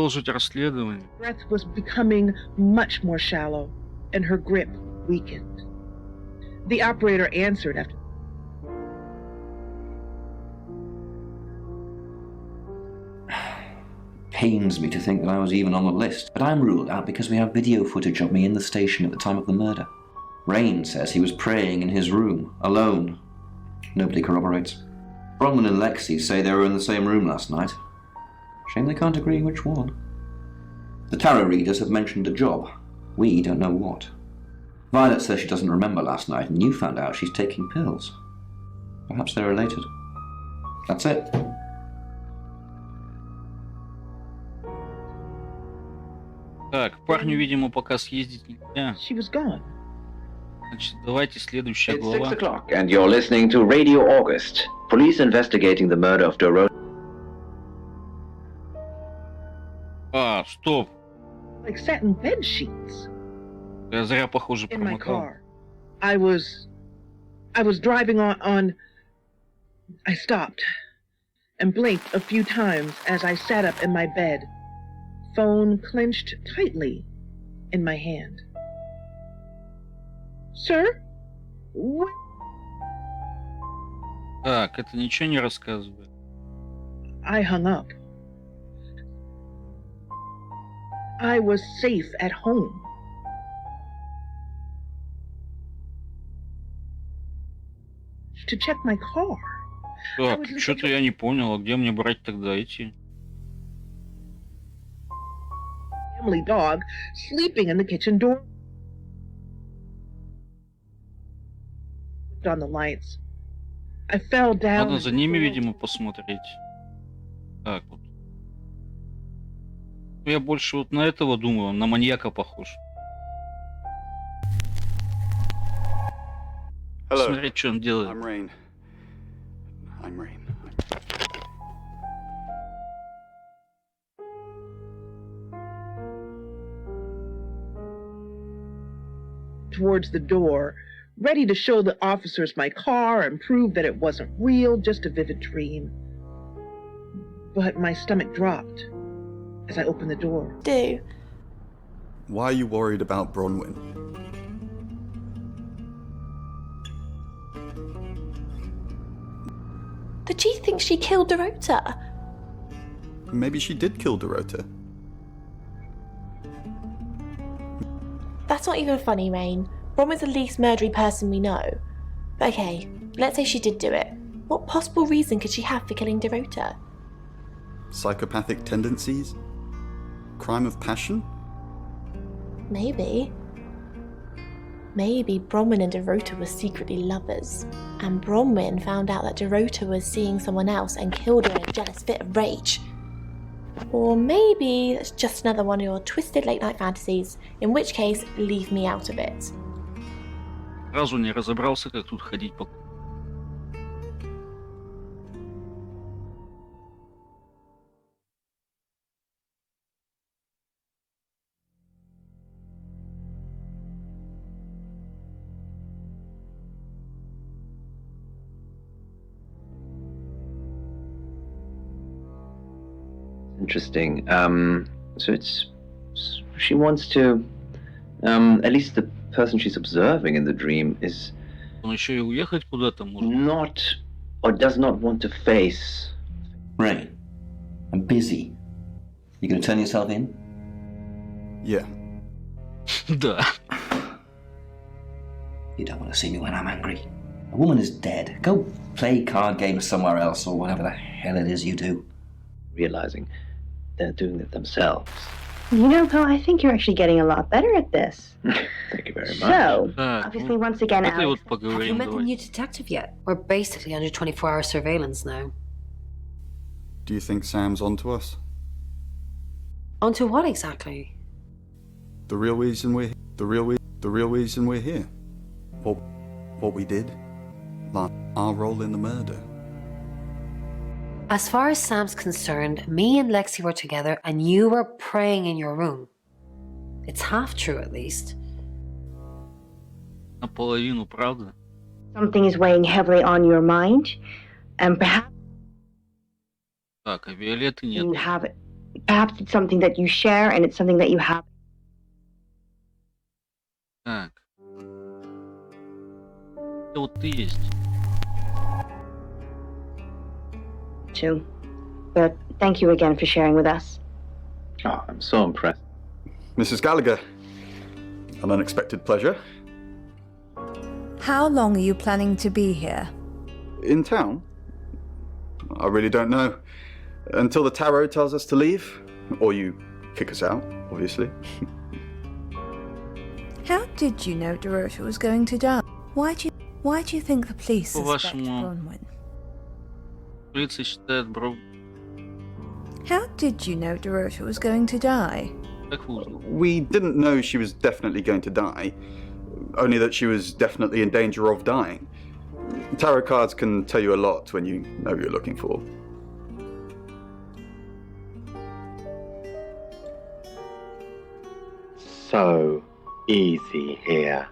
Продолжить расследование. Breath was becoming much more shallow, and her grip weakened. The operator answered after. Pains me to think that I was even on the list, but I'm ruled out because we have video footage of me in the station at the time of the murder. Rain says he was praying in his room, alone. Nobody corroborates. Bronwyn and Lexi say they were in the same room last night. Shame they can't agree which one. The tarot readers have mentioned a job. We don't know what. Violet says she doesn't remember last night, and you found out she's taking pills. Perhaps they're related. That's it. Так, парню, видимо, пока съездить нельзя. She was gone. Значит, давайте следующая It's глава. 6 o'clock, and you're listening to Radio August. Police investigating the murder of Dorota. А, стоп. Like satin bed sheets. Я зря, похоже, In my промотал. car. I was driving on. I stopped and blinked a few times as I sat up in my bed, phone clenched tightly in my hand. Sir? What? Так, это ничего не рассказывает. I hung up. I was safe at home. To check my car. Так, что-то я не понял, а где мне брать тогда эти? Family dog sleeping in the kitchen door. On the lights. I fell down. Ладно, за ними, видимо, посмотреть. Так вот. Я больше вот на этого думаю, он на маньяка похож. Hello. Смотреть, что он делает. I'm Rain. I'm Rain. Towards the door, ready to show the officers my car and prove that it wasn't real, just a vivid dream. But my stomach dropped as I opened the door. Do. Why are you worried about Bronwyn? The chief thinks she killed Dorota. Maybe she did kill Dorota. That's not even funny, Rain. Bronwyn's the least murdery person we know. But okay, let's say she did do it. What possible reason could she have for killing Dorota? Psychopathic tendencies? Crime of passion? Maybe. Maybe Bronwyn and Dorota were secretly lovers, and Bronwyn found out that Dorota was seeing someone else and killed her in a jealous fit of rage. Or maybe that's just another one of your twisted late night fantasies, in which case, leave me out of it. Сразу не разобрался, как тут ходить по... Interesting. So she wants to, at least the person she's observing in the dream is Он еще и уехать куда-то может. not, or does not want to face. Rain, I'm busy. You gonna turn yourself in? Yeah. Да. You don't want to see me when I'm angry. A woman is dead. Go play card games somewhere else or whatever the hell it is you do. Realizing they're doing it themselves. You know, Poe, I think you're actually getting a lot better at this. Thank you very much. So, Так, obviously, once again, это и Alex, вот Have you поговорим, met the давай. new detective yet? We're basically under 24-hour surveillance now. Do you think Sam's onto us? Onto what exactly? The real reason we're here. What we did. Like our role in the murder. As far as Sam's concerned, me and Lexi were together and you were praying in your room. It's half true, at least. Наполовину, правда? something is weighing heavily on your mind, and perhaps Так, а Виолетты you нет. have Perhaps it's something that you share and it's something that you have. Так. Это вот ты есть. Too. But thank you again for sharing with us. Oh, I'm so impressed. Mrs. Gallagher, an unexpected pleasure. How long are you planning to be here? In town? I really don't know. Until the tarot tells us to leave. Or you kick us out, obviously. How did you know Dorota was going to die? Why do you think the police suspect По-вашему, Bronwyn? полиция считает Бро... How did you know Dorota was going to die? Как вы узнали? We didn't know she was definitely going to die. Only that she was definitely in danger of dying. Tarot cards can tell you a lot when you know what you're looking for. So easy here.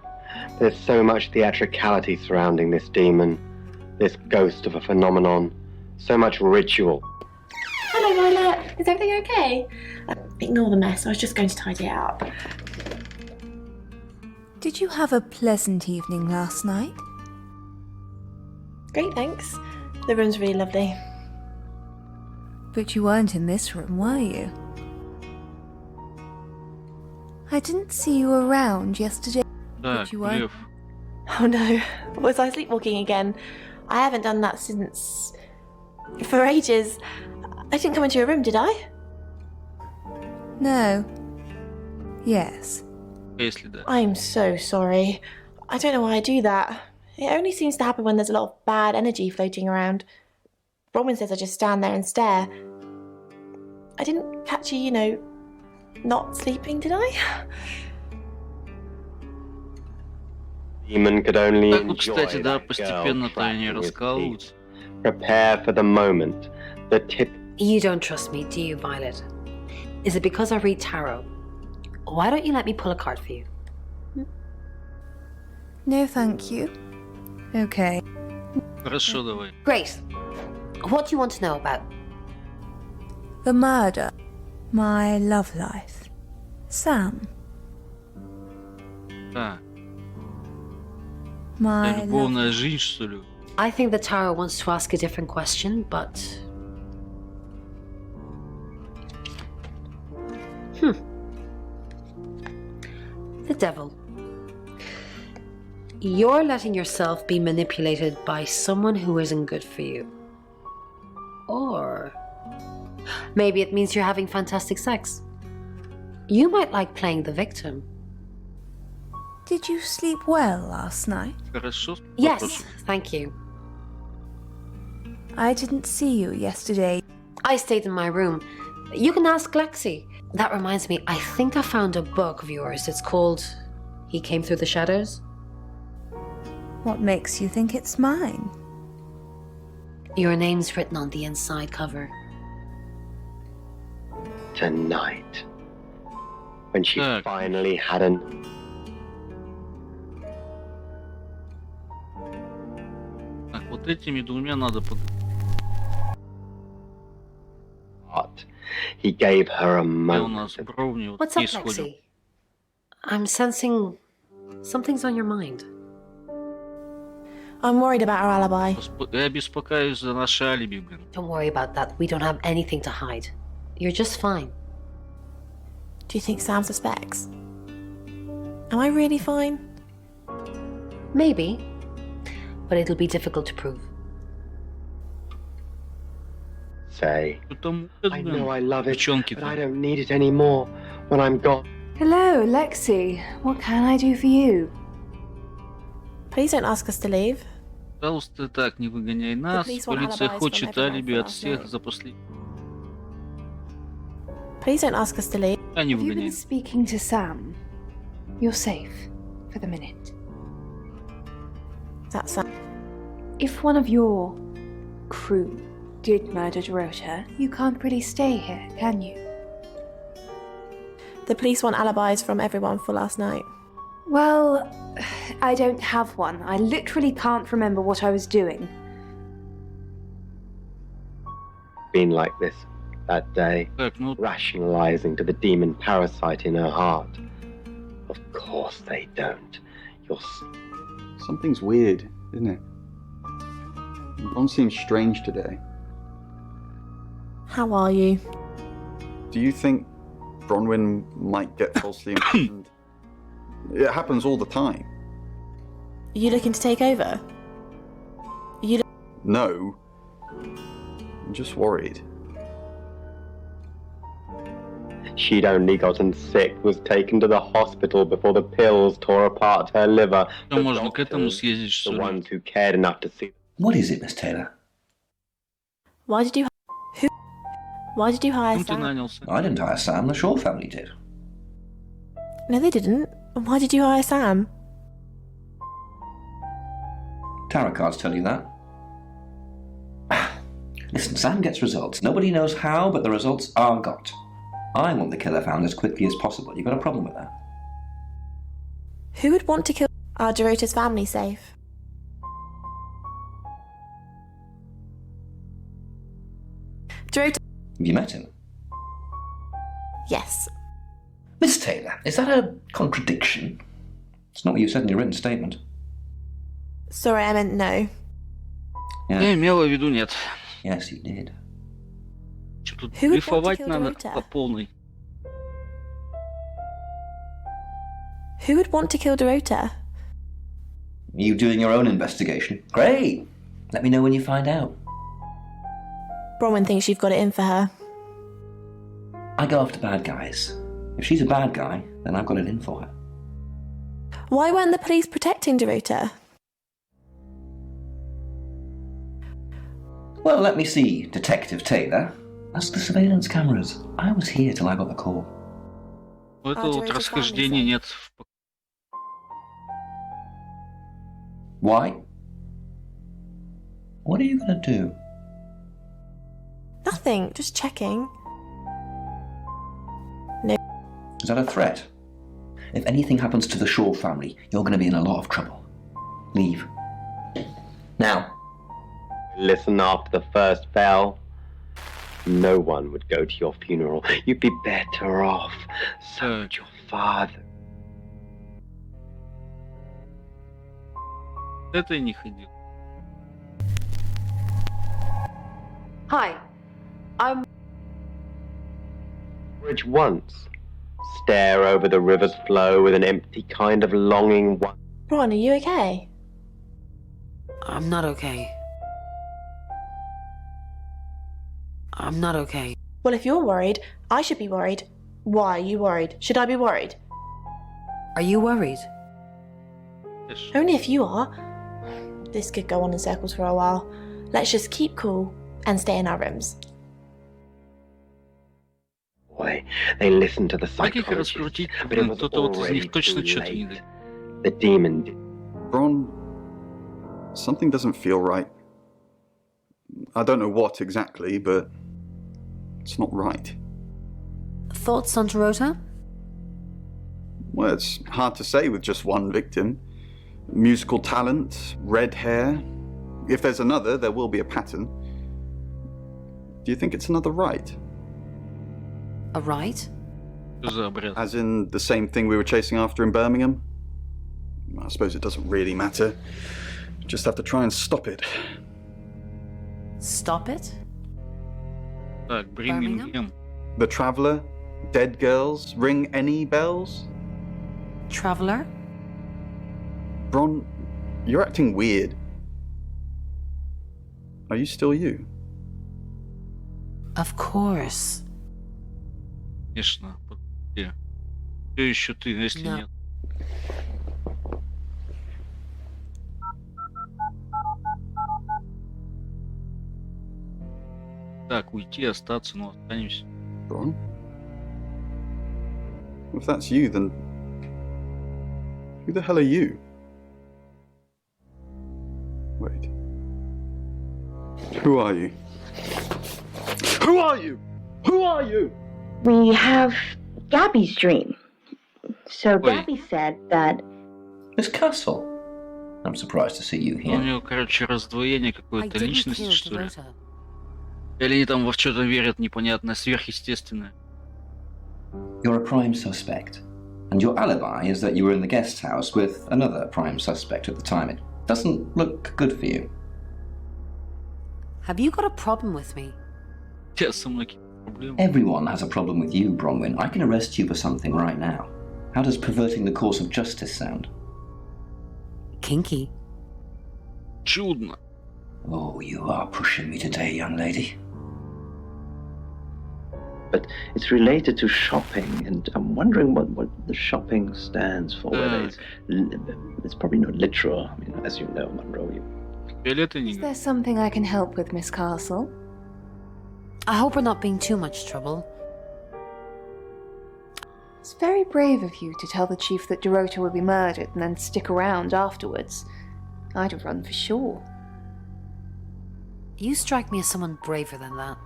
There's so much theatricality surrounding this demon, this ghost of a phenomenon, so much ritual. Hello, Violet. Is everything okay? Ignore the mess. I was just going to tidy it up. Did you have a pleasant evening last night? Great, thanks. The room's really lovely. But you weren't in this room, were you? I didn't see you around yesterday. Так, you weren't. Лев. Oh no, was I sleepwalking again? I haven't done that since... for ages. I didn't come into your room, did I? No. Yes. Если да. I'm so sorry. I don't know why I do that. It only seems to happen when there's a lot of bad energy floating around. Bronwyn says I just stand there and stare. I didn't catch you, not sleeping, did I? Demon could only Так вот, enjoy кстати, да, that постепенно-то girl они cracking his раскалываются. teeth. Prepare for the moment. The tip. You don't trust me, do you, Violet? Is it because I read tarot? Why don't you let me pull a card for you? No, thank you. Okay. Хорошо, давай. Great. What do you want to know about? The murder. My love life. Sam. Так, My love... любовная жизнь, что ли? I think the tarot wants to ask a different question, but... The devil. You're letting yourself be manipulated by someone who isn't good for you. Or maybe it means you're having fantastic sex. You might like playing the victim. Did you sleep well last night? Хорошо. Yes, Вопрос. thank you. I didn't see you yesterday. I stayed in my room. You can ask Lexi. That reminds me, I think I found a book of yours. It's called He Came Through the Shadows. What makes you think it's mine? Your name's written on the inside cover. Tonight. When she Так. finally had an... Так, вот этими двумя надо под... heart. He gave her a Где у нас moment. бровни, вот What's не up, исходим. Lexi? I'm sensing something's on your mind. I'm worried about our alibi. Я беспокоюсь за наше алиби, блин. Don't worry about that. We don't have anything to hide. You're just fine. Do you think Sam suspects? Am I really fine? Maybe, but it'll be difficult to prove. Say, Что там, I know I love it, девчонки but I там. don't need it anymore when I'm gone. Hello, Lexi. What can I do for you? Please don't ask us to leave. Пожалуйста, так, не выгоняй нас. police want Полиция alibis from хочет everyone алиби for от last всех night. за последний. Please don't ask us to leave. А не Have you been выгоняй. speaking to Sam? You're safe for the minute. That's Sam. If one of your crew did murder Dorota, you can't really stay here, can you? The police want alibis from everyone for last night. Well, I don't have one. I literally can't remember what I was doing. Been like this that day, Так, ну, rationalizing to the demon parasite in her heart. Of course they don't. You're Something's weird, isn't it? Ron seems strange today. How are you? Do you think Bronwyn might get falsely imprisoned? It happens all the time. Are you looking to take over? No. I'm just worried. She'd only gotten sick, was taken to the hospital before the pills tore apart her liver. то можно к этому съездить, The что ли? ones who cared enough to see. What is it, Miss Taylor? Why did you hire Кем ты Sam? нанялся? I didn't hire Sam, the Shaw family did. No, they didn't. Why did you hire Sam? Tarot cards tell you that. Listen, Sam gets results. Nobody knows how, but the results are got. I want the killer found as quickly as possible. You got a problem with that? Who would want to kill? Are Dorota's family safe? Dorota. Have you met him? Yes. Miss Taylor, is that a contradiction? It's not what you said in your written statement. Sorry, I meant no. Yeah. Я имела в виду нет. Yes, you did. Что тут Who would want to дрейфовать kill надо Dorota? по полной. Who would want to kill Dorota? You doing your own investigation? Great! Let me know when you find out. Bronwyn thinks you've got it in for her. I go after bad guys. If she's a bad guy, then I've got it in for her. Why weren't the police protecting Dorota? Well, let me see, Detective Taylor. Ask the surveillance cameras. I was here till I got the call. У этого вот Dorota's расхождений family нет. Why? What are you going to do? Nothing, just checking. Is that a threat? If anything happens to the Shaw family, you're going to be in a lot of trouble. Leave. Now. Listen after the first bell. No one would go to your funeral. You'd be better off. So would your father. Это и не ходил. Hi, I'm. Bridge once. Stare over the river's flow with an empty kind of longing. Ron, are you okay? I'm not okay. I'm not okay. Well, if you're worried, I should be worried. Why are you worried? Should I be worried? Are you worried? Yes. Only if you are. This could go on in circles for a while. Let's just keep cool and stay in our rooms. Boy, they listened to the Как их psychologist, раскрутить? but it Блин, was кто-то вот из already них точно too что-то не late. дает. The demon did. Bron, something doesn't feel right. I don't know what exactly, but it's not right. Thoughts on Dorota? Well, it's hard to say with just one victim. Musical talent, red hair. If there's another, there will be a pattern. Do you think it's another rite? A right? Что за обряд? As in the same thing we were chasing after in Birmingham? I suppose it doesn't really matter. Just have to try and stop it. Stop it? Так, Бирмингем. The Traveller? Dead girls? Ring any bells? Traveller? Bron, you're acting weird. Are you still you? Of course. Конечно. Где? Все еще ты, если Да. нет. Так, уйти, остаться, но останемся. Bron? If that's you, then who the hell are you? Wait. Who are you? Who are you? Who are you? We have Gabby's dream. So Wait. Gabby said that Miss Castle. I'm surprised to see you У here. него, короче, раздвоение I какой-то didn't личности, kill что ли. Dorota. Или они там во что-то верят непонятное, сверхъестественное. You're a prime suspect, and your alibi is that you were in the guest house with another prime suspect at the time. It doesn't look good for you. Have you got a problem with me? Я со мной какие-то проблемы. Everyone has a problem with you, Bronwyn. I can arrest you for something right now. How does perverting the course of justice sound? Kinky. Чудно. Oh, you are pushing me today, young lady. But it's related to shopping, and I'm wondering what the shopping stands for. Whether it's probably not literal. I mean, as you know, Monroe, you... Is there something I can help with, Miss Castle? I hope we're not being too much trouble. It's very brave of you to tell the chief that Dorota would be murdered and then stick around afterwards. I'd have run for sure. You strike me as someone braver than that.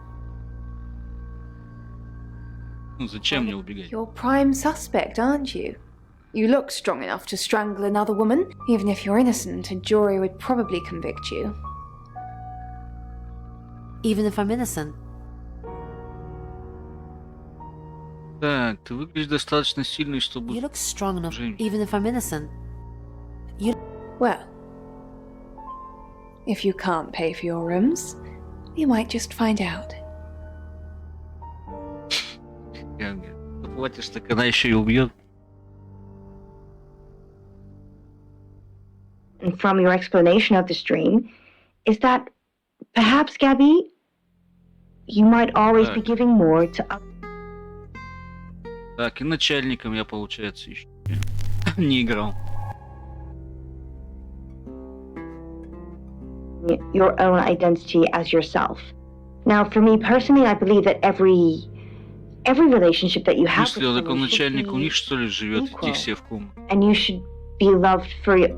Ну зачем мне убегать? You're prime suspect, aren't you? You look strong enough to strangle another woman. Even if you're innocent, a jury would probably convict you. Even if I'm innocent? Так, ты выглядишь достаточно сильный, чтобы... You look strong enough, Жень. even if I'm innocent. Well, if you can't pay for your rooms, you might just find out. Заплатишь, так она еще и убьет. And from your explanation of this dream, is that perhaps, Gabby, you might always be giving more to others. Так, и начальником я, получается, еще не играл. Your own identity as yourself. Now, for me personally, I believe that every relationship that you have with Мысли о таком someone should начальнике, у них be что ли живет, equal. идти все в комнату. And you should be loved for your...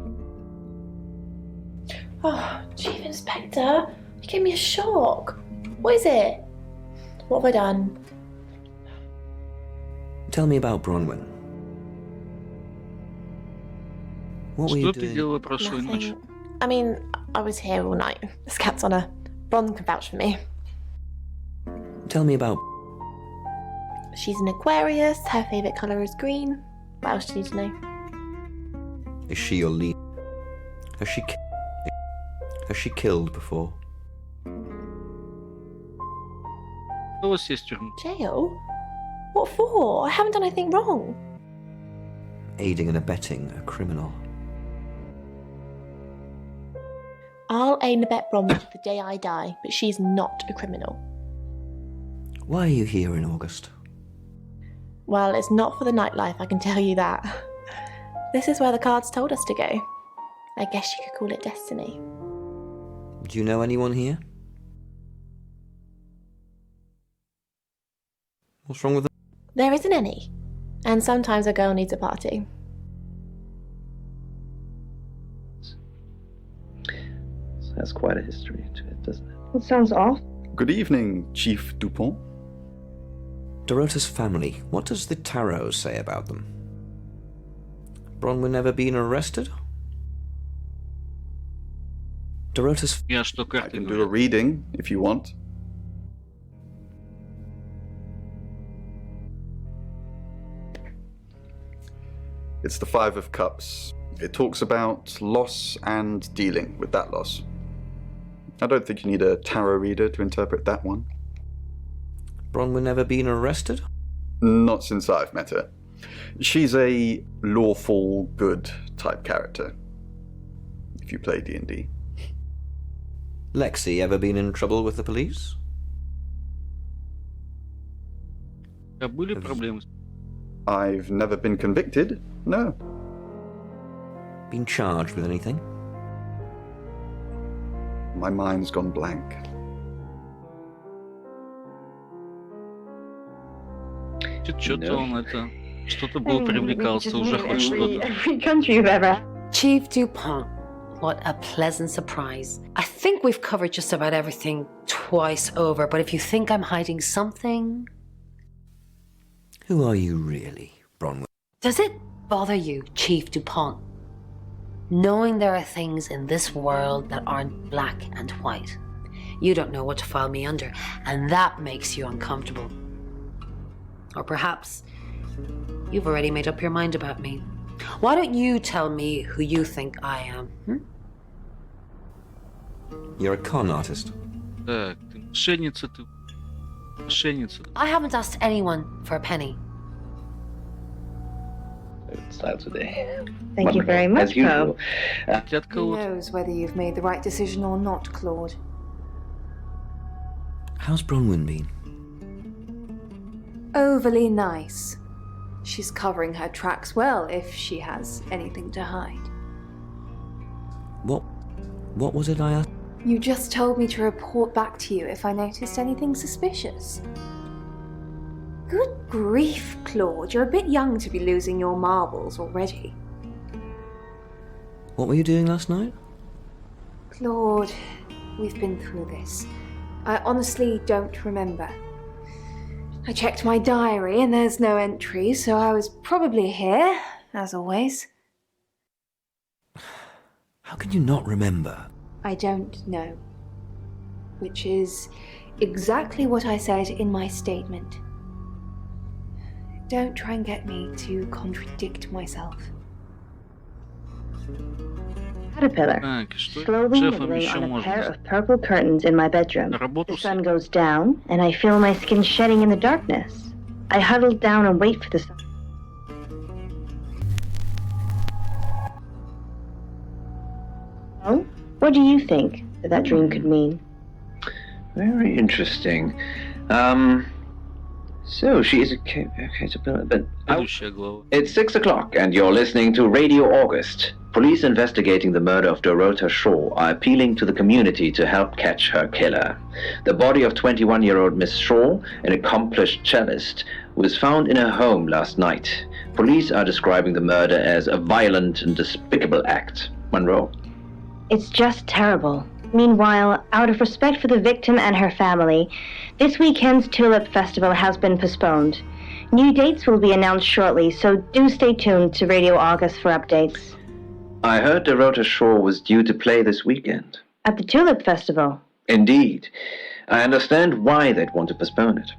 Oh, Chief Inspector, you gave me a shock. What is it? What have I done? Tell me about Bronwyn. What were you Что ты doing? делала прошлой ночью? Nothing. I mean, I was here all night. This cat's on her. Bron can vouch for me. Tell me about... She's an Aquarius. Her favourite colour is green. What else do you need to know? Is she your lead? Has she killed before? Что у вас есть в тюрьме? Jail? What for? I haven't done anything wrong. Aiding and abetting a criminal. I'll aid and abet Bron to the day I die, but she's not a criminal. Why are you here in August? Well, it's not for the nightlife, I can tell you that. This is where the cards told us to go. I guess you could call it destiny. Do you know anyone here? What's wrong with them? There isn't any. And sometimes a girl needs a party. So that's quite a history to it, doesn't it? That sounds off. Good evening, Chief Dupont. Dorota's family. What does the tarot say about them? Bronwyn never been arrested? Dorota's... Я что, I карты can do a говорю? reading if you want. It's the Five of Cups. It talks about loss and dealing with that loss. I don't think you need a tarot reader to interpret that one. Bronwyn never been arrested? Not since I've met her. She's a lawful good type character, if you play D&D. Lexi ever been in trouble with the police? А были проблемы? I've never been convicted, no. Been charged with anything? My mind's gone blank. Что-то он это... Что-то был привлекался, уже хоть что-то. Every country you've ever... Chief Dupont, what a pleasant surprise. I think we've covered just about everything twice over, but if you think I'm hiding something... Who are you really, Bronwyn? Does it bother you, Chief Dupont, knowing there are things in this world that aren't black and white? You don't know what to file me under, and that makes you uncomfortable. Or perhaps you've already made up your mind about me. Why don't you tell me who you think I am? You're a con artist. Так, ты мошенница, ты... Мошенница. I haven't asked anyone for a penny. Style today. Thank you very much, As usual. Хотят Who кого-то. knows whether you've made the right decision or not, Claude? How's Bronwyn been? Overly nice. She's covering her tracks well if she has anything to hide. What was it I asked? You just told me to report back to you if I noticed anything suspicious. Good grief, Claude. You're a bit young to be losing your marbles already. What were you doing last night? Claude, we've been through this. I honestly don't remember. I checked my diary and there's no entry, so I was probably here, as always. How can you not remember? I don't know. Which is exactly what I said in my statement. Don't try and get me to contradict myself. Caterpillar, Так, что slowly шефом nibbling еще on a можно pair сделать? of purple curtains in my bedroom. На работу The sun goes down, and I feel my skin shedding in the darkness. I huddle down and wait for the sun. Oh, what do you think that dream could mean? Very interesting. So she is a caterpillar, but Следующая глава. it's 6 o'clock, and you're listening to Radio August. Police investigating the murder of Dorota Shaw are appealing to the community to help catch her killer. The body of 21-year-old Miss Shaw, an accomplished cellist, was found in her home last night. Police are describing the murder as a violent and despicable act. Monroe. It's just terrible. Meanwhile, out of respect for the victim and her family, this weekend's Tulip Festival has been postponed. New dates will be announced shortly, so do stay tuned to Radio August for updates. I heard Dorota Shaw was due to play this weekend. At the Tulip Festival? Indeed. I understand why they'd want to postpone it.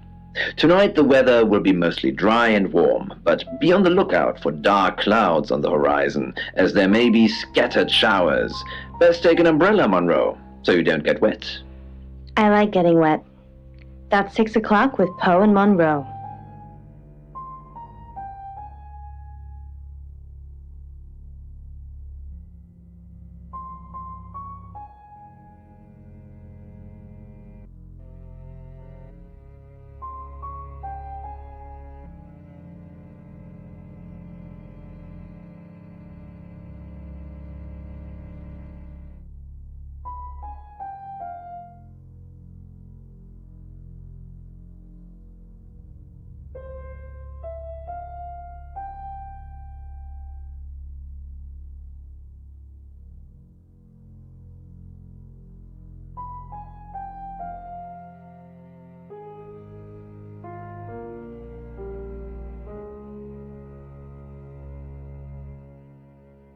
Tonight the weather will be mostly dry and warm, but be on the lookout for dark clouds on the horizon, as there may be scattered showers. Best take an umbrella, Monroe, so you don't get wet. I like getting wet. That's 6 o'clock with Poe and Monroe.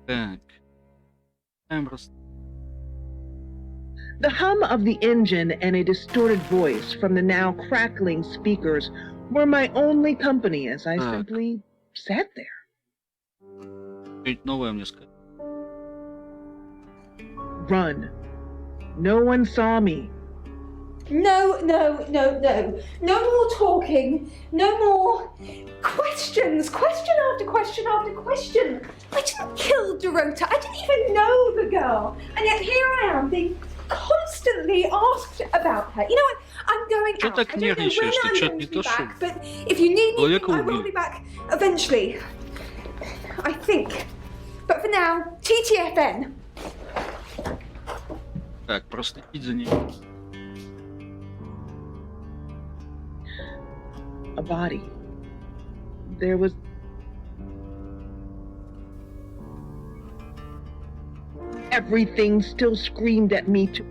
Так. The hum of the engine and a distorted voice from the now crackling speakers were my only company as I simply sat there. Что-нибудь новое мне сказать. Run. No one saw me. No. No more talking. No more questions. Question after question after question. I didn't kill Dorota. I didn't even know the girl. And yet here I am being constantly asked about her. You know what? I'm going Чё out. так I don't know нервничаешь? when Ты I'm чё-то going не to то, be что back, but if you need me, человека I will убили. be back eventually. I think. But for now, TTFN. Так, просто идти за ней. A body. There was... Everything still screamed at me to...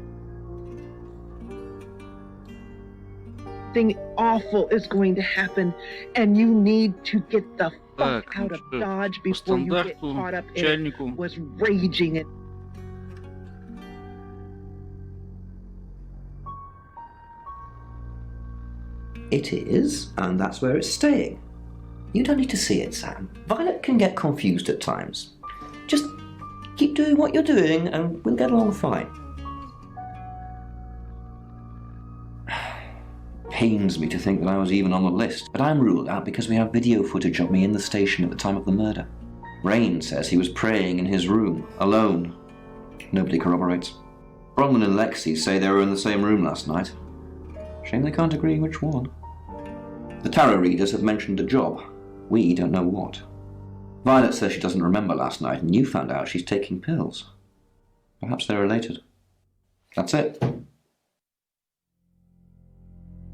Something awful is going to happen, and you need to get the fuck Так, out ну of что, Dodge по before you get стандарту, caught up in it. начальнику. Was raging it. It is, and that's where it's staying. You don't need to see it, Sam. Violet can get confused at times. Just keep doing what you're doing and we'll get along fine. Pains me to think that I was even on the list, but I'm ruled out because we have video footage of me in the station at the time of the murder. Rain says he was praying in his room, alone. Nobody corroborates. Bronwyn and Lexi say they were in the same room last night. Shame they can't agree which one. The tarot readers have mentioned a job. We don't know what. Violet says she doesn't remember last night, and you found out she's taking pills. Perhaps they're related. That's it.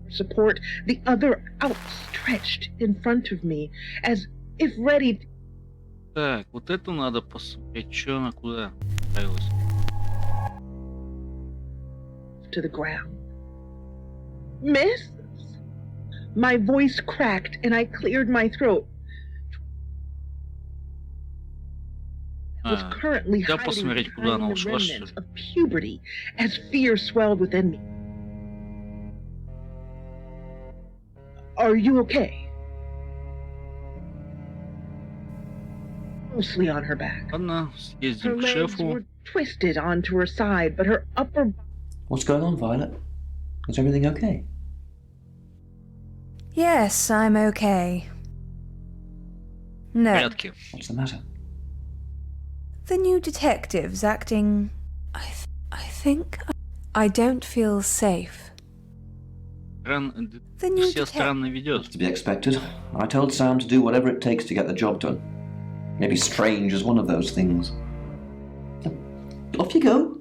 Support, the other outstretched in front of me, as if ready Так, вот это надо посмотреть, что она куда отправилась. to the ground. Miss? My voice cracked and I cleared my throat. I was currently Да hiding посмотреть, куда она behind the ушла, что remnants ли. of puberty as fear swelled within me. Are you okay? Mostly on her back. Ладно, Her съездим к legs шефу. were twisted onto her side, but her upper What's going on, Violet? Is everything okay? Yes, I'm okay. В No, порядке. What's the matter? the new detective's acting. I think I don't feel safe. The new Все странно That's ведет. to be expected. I told Sam to do whatever it takes to get the job done. Maybe strange is one of those things. Off you go.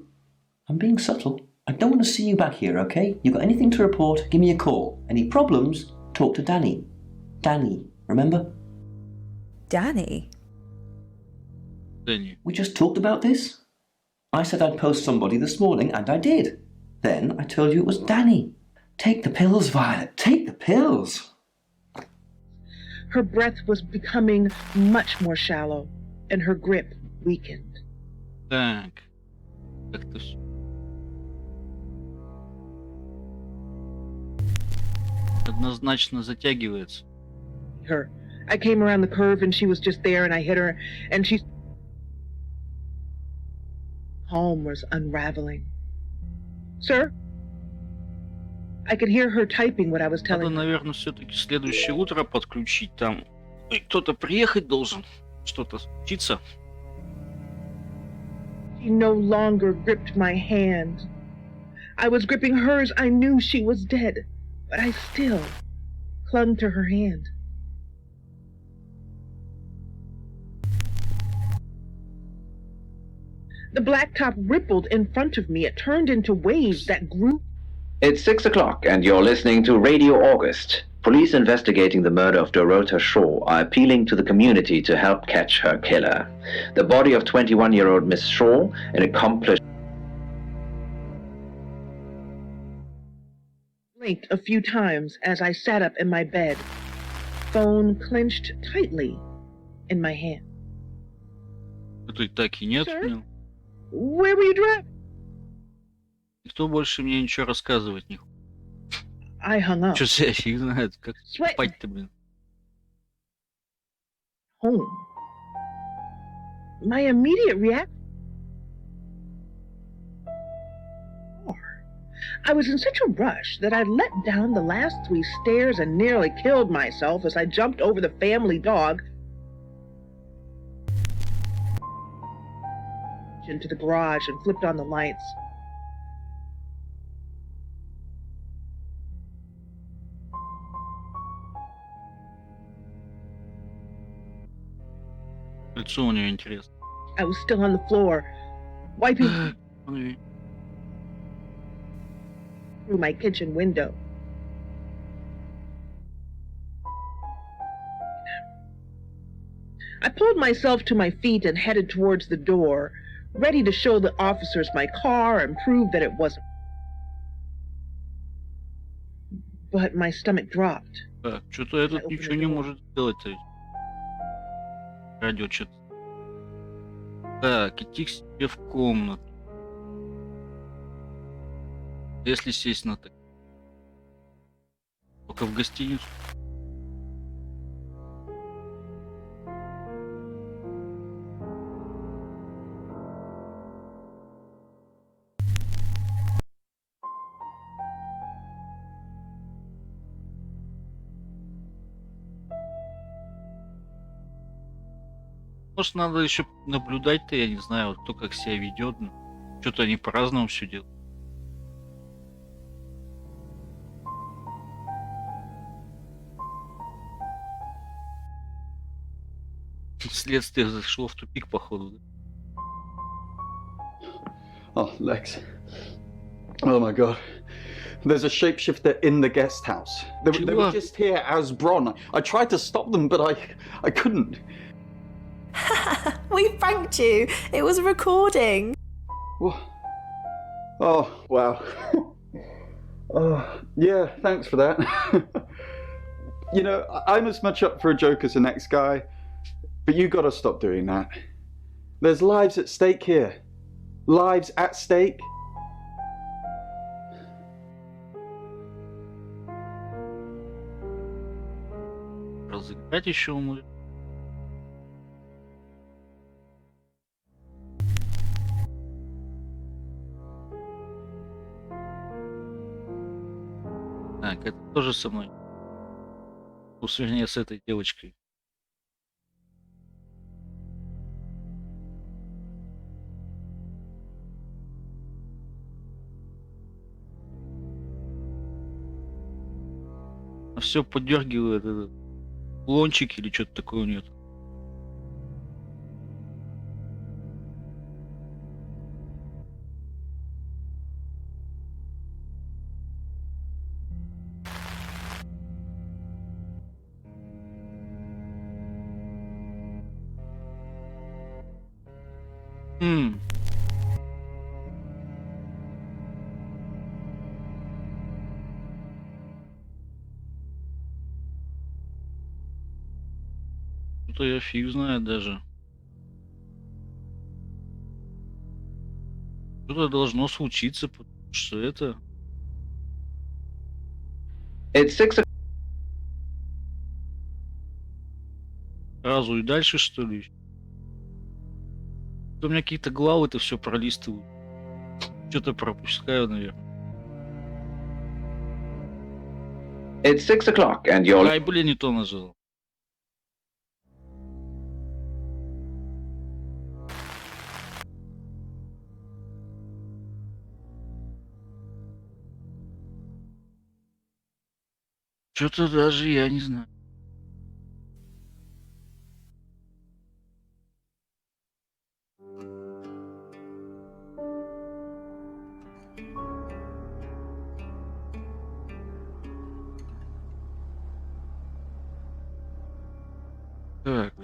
I'm being subtle. I don't want to see you back here, okay? You got anything to report, give me a call. Any problems, talk to Danny. Danny, remember? Danny? Дэнни. We just talked about this. I said I'd post somebody this morning, and I did. Then I told you it was Danny. Take the pills, Violet. Take the pills. her breath was becoming much more shallow and her grip weakened. Так. Как-то всё. Однозначно затягивается. Her. I came around the curve and she was just there and I hit her and she... Calm was unraveling. Sir? I could hear her typing what I was Надо, telling her. наверное, все-таки следующее утро подключить. Там кто-то приехать должен. Что-то случится. She no longer gripped my hand. I was gripping hers. I knew she was dead, but I still clung to her hand. The blacktop rippled in front of me. It turned into waves that grew. It's 6 o'clock, and you're listening to Radio August. Police investigating the murder of Dorota Shaw are appealing to the community to help catch her killer. The body of 21-year-old Miss Shaw, an accomplished... Blinked a few times as I sat up in my bed, phone clenched tightly in my hand. Это так и нет. Sir? Where were you driving? Никто больше мне ничего рассказывать не хочет. I hung up. Что я фиг знает, как Sweat. спать-то, блин. Home. My immediate reaction. I was in such a rush that I let down the last 3 stairs and nearly killed myself as I jumped over the family dog into the garage and flipped on the lights. Лицо у нее интересно. I was still on the floor, wiping through my kitchen window. I pulled myself to my feet and headed towards the door, ready to show the officers my car and prove that it wasn't. But my stomach dropped. Так, что-то этот ничего не может сделать-то. Радио что-то. Так, идти к себе в комнату. Если сесть на так. только в гостиницу. Может, надо еще наблюдать-то, я не знаю, вот кто как себя ведет. Что-то они по-разному все делают. Следствие зашло в тупик, походу. Да? Oh, Lex. Oh my god. There's a shapeshifter in the guest house. They were just here as Bron. I tried to stop them, but I couldn't. We pranked you. It was a recording. What? Oh, wow. Oh, yeah, thanks for that. You know, I'm as much up for a joke as the next guy, but you gotta stop doing that. There's lives at stake here. Lives at stake. Разыграть еще умрет. Так, это тоже со мной. Усложнение с этой девочкой. Все поддергивает этот лончик или что-то такое у нее. Что-то я фиг знает даже. Что-то должно случиться, потому что это... It's 6 Сразу и дальше, что ли? У меня какие-то главы-то все пролистывают. Что-то пропускаю, наверное. It's 6 o'clock and you're... Ай, блин, не то нажал. Что-то даже я не знаю. Так.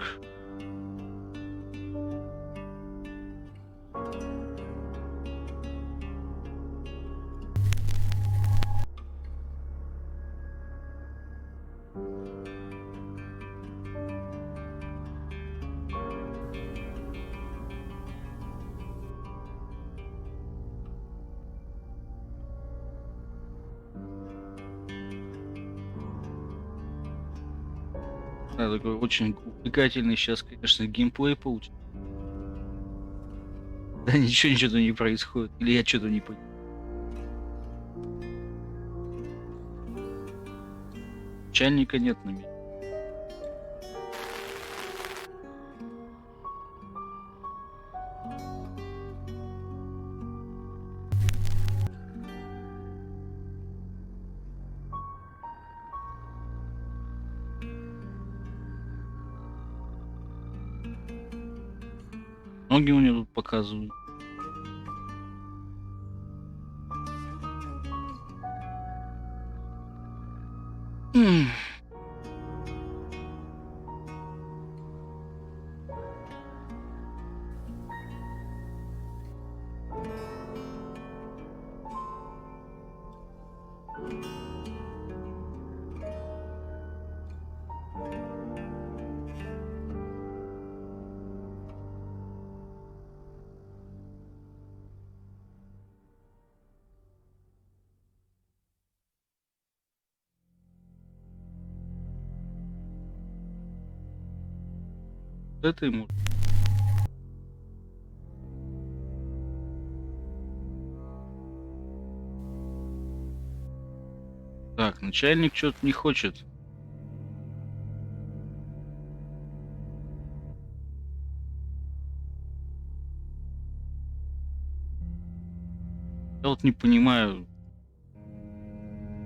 Да, такой очень увлекательный сейчас, конечно, геймплей получится. Да ничего не происходит. Или я что-то не понял. Чайника нет на месте. Ноги у него тут показывают. Это ему. Так, начальник что-то не хочет. Я вот не понимаю.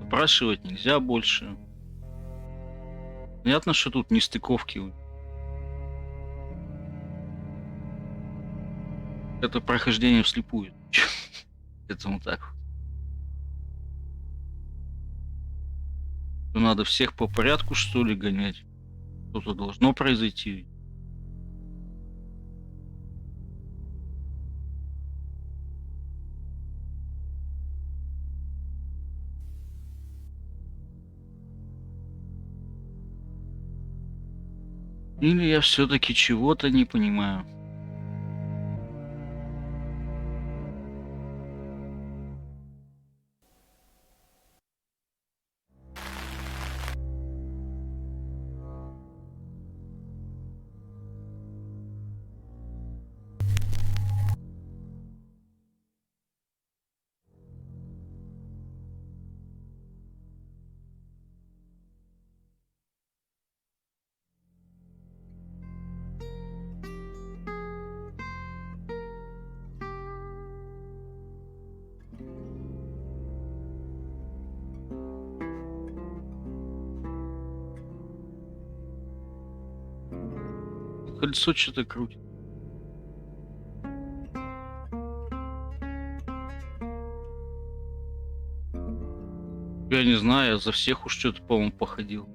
Допрашивать нельзя больше. Понятно, что тут нестыковки. Это прохождение вслепую. Поэтому так. Надо всех по порядку, что ли, гонять? Что-то должно произойти. Или я все-таки чего-то не понимаю. Кольцо что-то крутит. Я не знаю, я за всех уж что-то, по-моему, походил.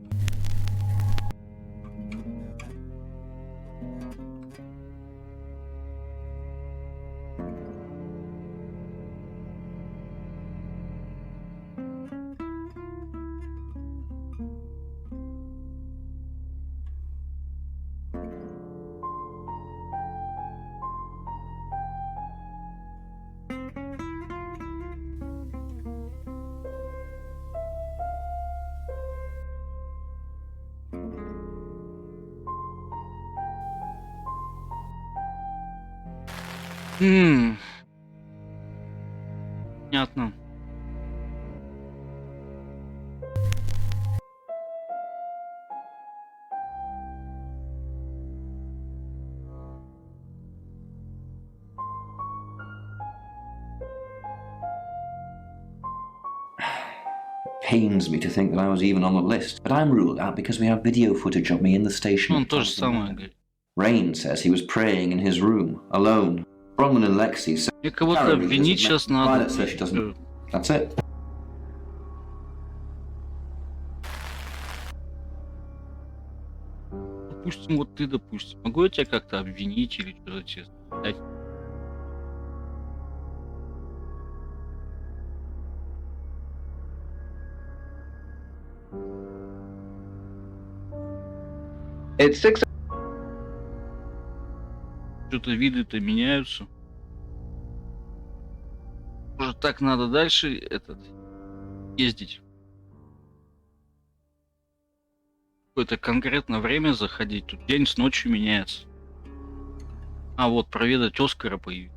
Понятно. Pains me to think that I was even on the list, but I'm ruled out because we have video footage of me in the station. Он то же самое говорит. Rain says he was praying in his room, alone. Bronwyn and Lexi say Мне кого-то обвинить сейчас надо. Violet says she doesn't. That's it. Допустим, вот ты, допустим. Могу я тебя как-то обвинить или что-то честно? It's 6. Что-то виды-то меняются. Может, так надо дальше ездить? Какое-то конкретное время заходить. Тут день с ночью меняется. А вот проведать Оскара появился.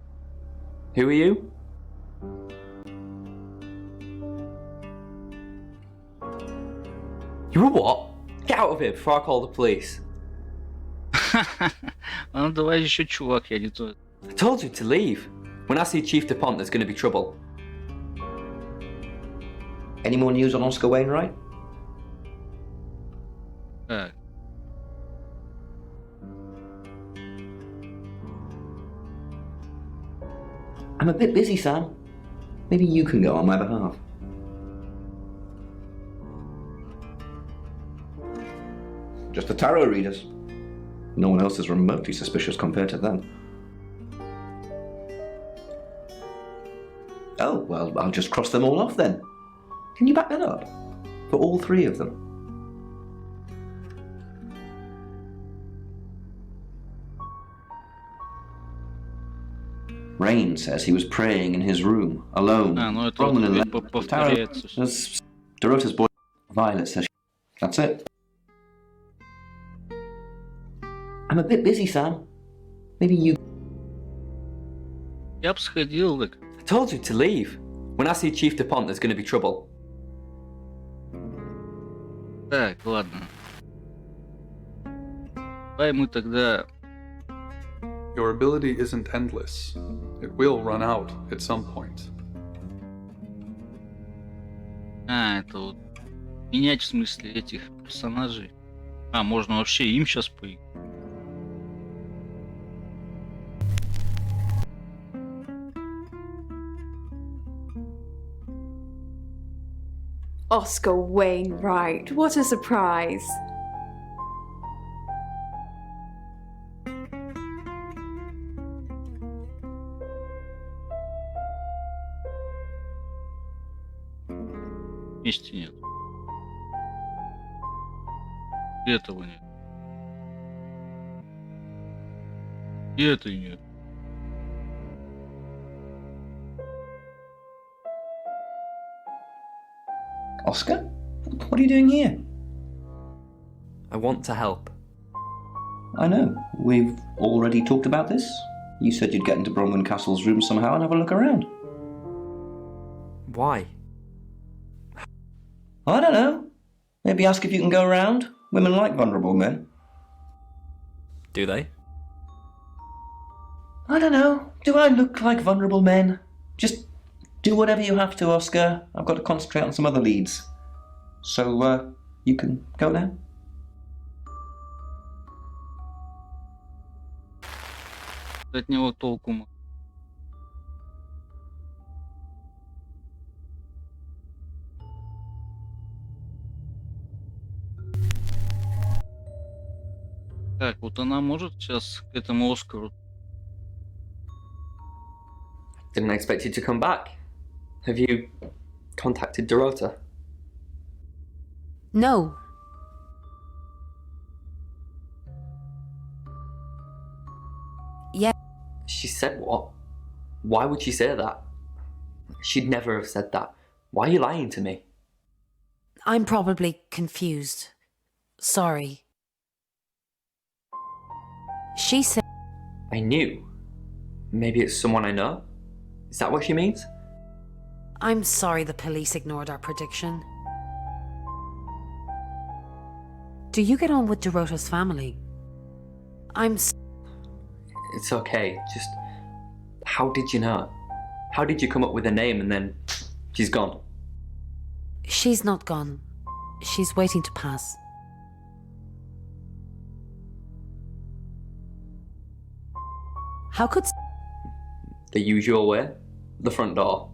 Who are you? You were what? Get out of here before I call the police. А ну давай еще, чувак, я не то. I told you to leave. When I see Chief DuPont, there's going to be trouble. Any more news on Oscar Wainwright? Так. I'm a bit busy, Sam. Maybe you can go on my behalf. Just the tarot readers. No one else is remotely suspicious compared to them. Oh, well, I'll just cross them all off then. Can you back that up? For all three of them? Rain says he was praying in his room, alone. Ну это вот повторяется. Dorota's boy, Violet says, that's it. I'm a bit busy, Sam. Maybe you... Я бы сходил, так. I told you to leave. When I see Chief DuPont, there's going to be trouble. Так, ладно. Давай мы тогда... Your ability isn't endless. It will run out at some point. Это вот... Менять в смысле этих персонажей. Можно вообще им сейчас поиграть. Oscar Wainwright, what a surprise. Вместе нет. И этого нет. И этой нет. Oscar? What are you doing here? I want to help. I know. We've already talked about this. You said you'd get into Bronwyn Castle's room somehow and have a look around. Why? I don't know. Maybe ask if you can go around. Women like vulnerable men. Do they? I don't know. Do I look like vulnerable men? Just do whatever you have to, Oscar. I've got to concentrate on some other leads. So, you can go now. От него толку. Так, вот она может сейчас к этому Оскару. Didn't expect you to come back. Have you contacted Dorota? No. Yeah. She said what? Why would she say that? She'd never have said that. Why are you lying to me? I'm probably confused. Sorry. She said... I knew. Maybe it's someone I know? Is that what she means? I'm sorry the police ignored our prediction. Do you get on with Dorota's family? It's okay, just... How did you know? How did you come up with a name and then... she's gone? She's not gone. She's waiting to pass. How could... The usual way? The front door.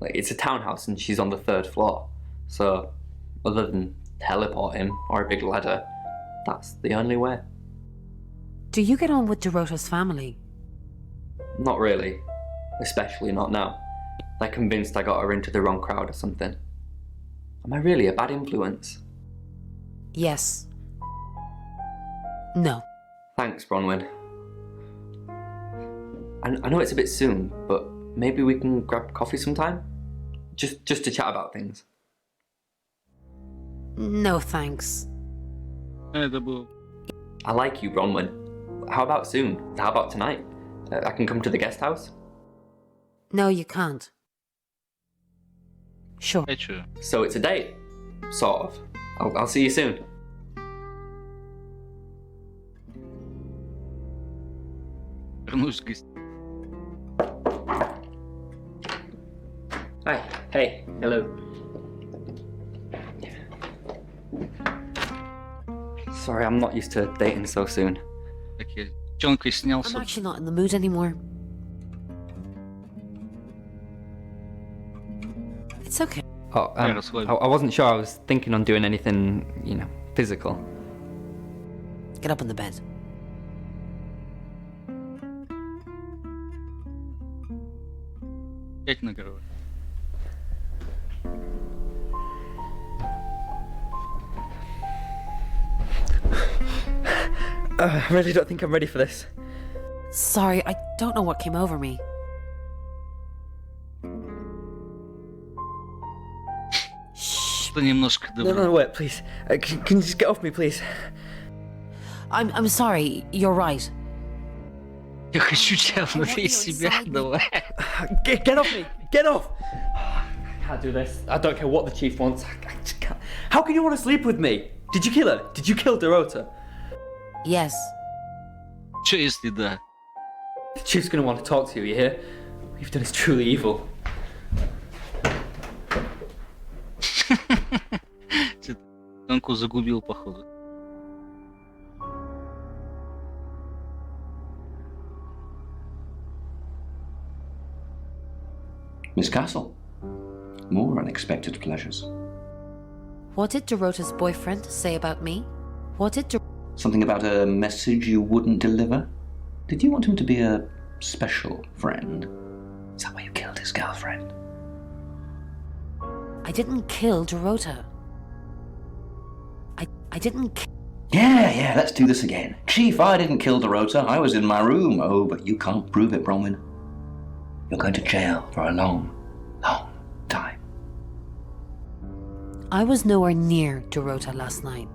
Like, it's a townhouse and she's on the 3rd floor. So, other than teleporting or a big ladder, that's the only way. Do you get on with Dorota's family? Not really. Especially not now. They're convinced I got her into the wrong crowd or something. Am I really a bad influence? Yes. No. Thanks, Bronwyn. I know it's a bit soon, but maybe we can grab coffee sometime? Just to chat about things. No thanks. I like you, Bronwyn. How about soon? How about tonight? I can come to the guest house? No, you can't. Sure. So it's a date? Sort of. I'll see you soon. Hi. Hey. Hello. Sorry, I'm not used to dating so soon. I'm actually not in the mood anymore. It's okay. Oh, I wasn't sure I was thinking on doing anything, physical. Get up in the bed. I really don't think I'm ready for this. Sorry, I don't know what came over me. Немножко добро. No, wait, please. Can you just get off me, please? I'm sorry, you're right. Я хочу тебя внутри себя, давай. Get off me! Get off! I can't do this. I don't care what the chief wants. I just can't. How can you want to sleep with me? Did you kill her? Did you kill Dorota? Yes. Че если да? The chief's gonna want to talk to you, you hear? What you've done is truly evil. Танку загубил, походу. Miss Castle. More unexpected pleasures. What did Dorota's boyfriend say about me? What did Something about a message you wouldn't deliver? Did you want him to be a special friend? Is that why you killed his girlfriend? I didn't kill Dorota. I didn't Yeah, let's do this again. Chief, I didn't kill Dorota. I was in my room. Oh, but you can't prove it, Bronwyn. You're going to jail for a long, long time. I was nowhere near Dorota last night.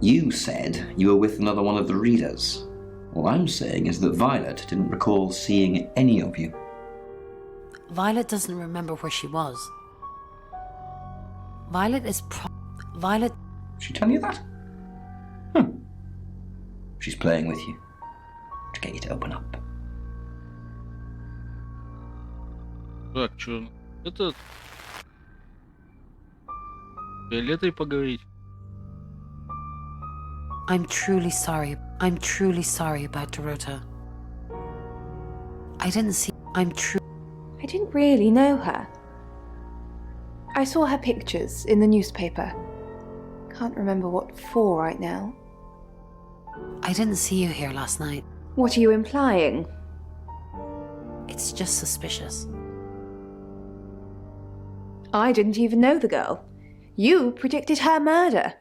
You said you were with another one of the readers. All I'm saying is that Violet didn't recall seeing any of you. Violet doesn't remember where she was. Violet is Violet... She tell you that? She's playing with you to get you to open up. Так, чё? Это... Фиолетой поговорить. I'm truly sorry. I'm truly sorry about Dorota. I didn't see... I didn't really know her. I saw her pictures in the newspaper. Can't remember what for right now. I didn't see you here last night. What are you implying? It's just suspicious. I didn't even know the girl. You predicted her murder.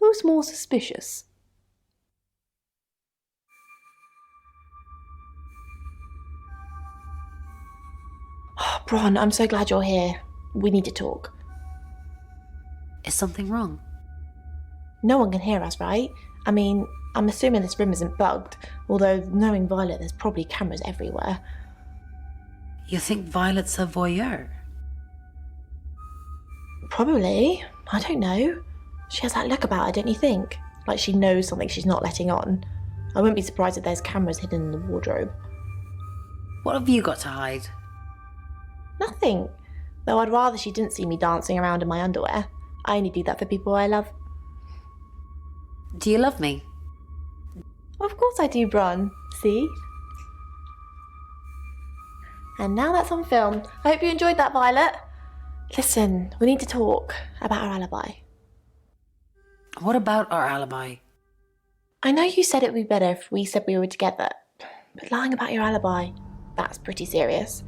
Who's more suspicious? Bron, I'm so glad you're here. We need to talk. Is something wrong? No one can hear us, right? I mean, I'm assuming this room isn't bugged, although knowing Violet, there's probably cameras everywhere. You think Violet's a voyeur? Probably. I don't know. She has that look about her, don't you think? Like she knows something she's not letting on. I wouldn't be surprised if there's cameras hidden in the wardrobe. What have you got to hide? Nothing. Though I'd rather she didn't see me dancing around in my underwear. I only do that for people I love. Do you love me? Of course I do, Bron. See? And now that's on film. I hope you enjoyed that, Violet. Listen, we need to talk about our alibi. What about our alibi? I know you said it would be better if we said we were together, but lying about your alibi, that's pretty serious.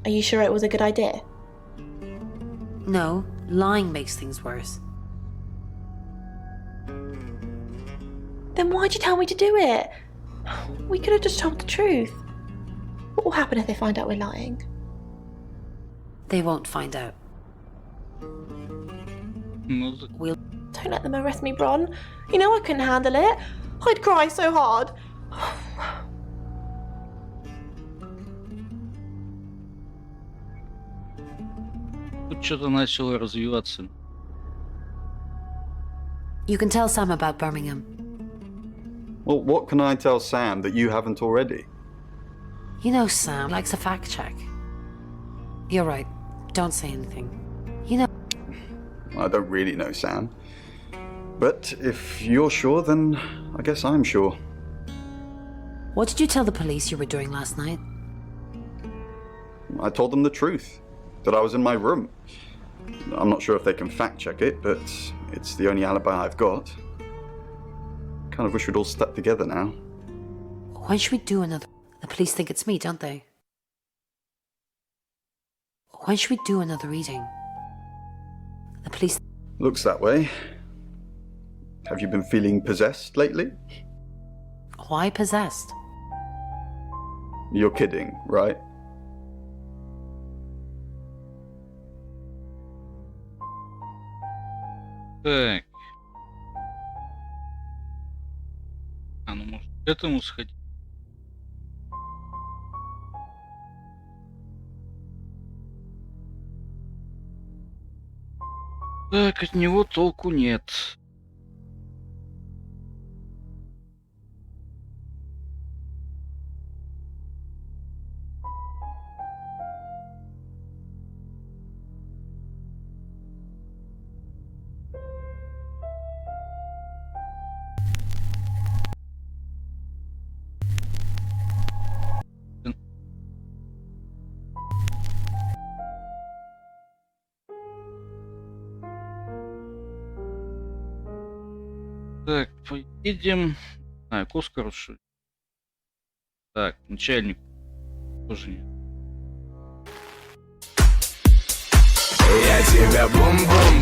Are you sure it was a good idea? No, lying makes things worse. Then why'd you tell me to do it? We could have just told the truth. What will happen if they find out we're lying? They won't find out. We'll... Don't let them arrest me, Bron. You know I couldn't handle it. I'd cry so hard. Тут что-то начало развиваться. You can tell Sam about Birmingham. Well, what can I tell Sam that you haven't already? You know Sam likes a fact check. You're right. Don't say anything. You know... I don't really know Sam. But if you're sure, then I guess I'm sure. What did you tell the police you were doing last night? I told them the truth. That I was in my room. I'm not sure if they can fact check it, but it's the only alibi I've got. Kind of wish we'd all stuck together now. When should we do another... The police think it's me, don't they? When should we do another reading? The police... Looks that way. Have you been feeling possessed lately? Why possessed? You're kidding, right? Так. К этому сходить. Так, от него толку нет. Так, поедем. А, к Оскару, что ли? Так, начальник. Тоже нет. Я тебя бум-бум